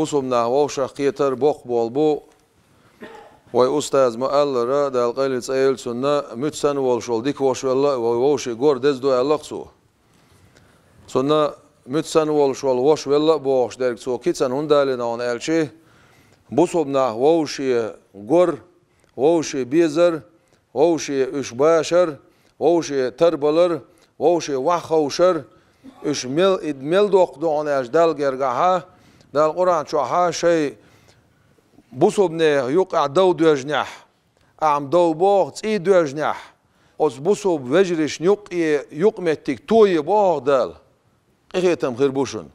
بصمنا ووشة قيتر بوق بولبو وي أستاذ مؤلرة دال قيلت أيل سنة متسن والشول ديك وش والله ووشي غور دزدو ألقصو سنة متسن والشول وش والله بوش دارك سو كيتسن هندالنا عن ألشي بصمنا ووشي غور ووشي بيزر ووشي إشباشر ووشي تربلر ووشي وحوشر إش مل دوق دون أجدال جرجها دال القرآن شوها شيء بصبني يقع دو دوجنح عم دو باغ تي دوجنح أز بصب وجرش يقمتك توي باغ دال إخيتم غير بوشن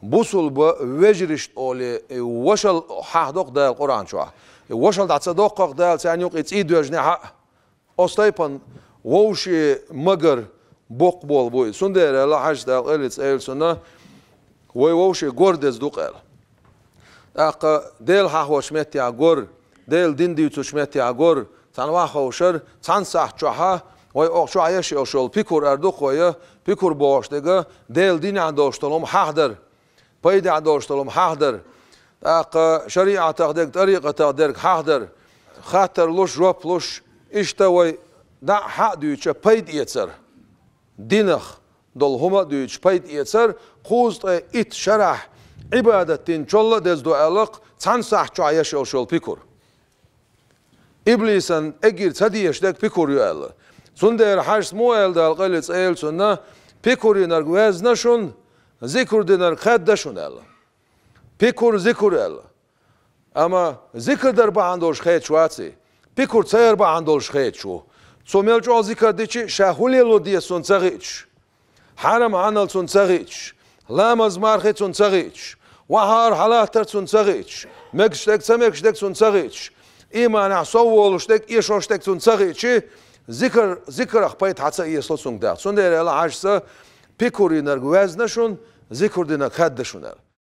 بصل وجرش أولي وشل حدق دال القرآن شوها وشل دعتصدق دال سان يقع تي دوجنح أستيبن ووشي مجر بوق بول بوي سندر لا حاج دال قلت أيل سنة ووشي غوردز دوقل أق ديل حاو شمتي عجور ديل ديندي تشمتي عجور تنوا خوشر تنصح جها وي أخشوا عيشي أشول بيكور أردوخ ويا بيكور باش دقة ديل دين عندوشتلهم حاضر بيد عندوشتلهم حاضر أق شريعة تقدر طريقة تقدر حاضر خاطر لوش رب لوش إشتوي دا حق ديوتش بيد يتسر دينخ دول هما ديوتش بيد يتسر خوست إت شرح عبادة تنشل دزدو ألق تنصح جايش أشول بيكور إبليسن أجر تديش دك بيكور يأل سندر حاش موال دال قلت أيل سنة بيكور ينرجوز نشون ذكر دينر خد دشون أل بيكور ذكر أل أما ذكر در بعندوش خيط شواتي بيكور تير بعندوش خيط شو سوميل جو ذكر ديشي شاهولي لو دي سون تغيش حرم عنل سون تغيش لامز مارخت سون تغيش وهار حالات سون تغيش مكشتك سمكشتك سون تغيش إيمان عصولشتك إيشوشتك سون تغيش ذكر أخبيت حتى إيسلو سون ده سون ده لا عجزة بيكوري نرجوز نشون ذكر دينا خد شونال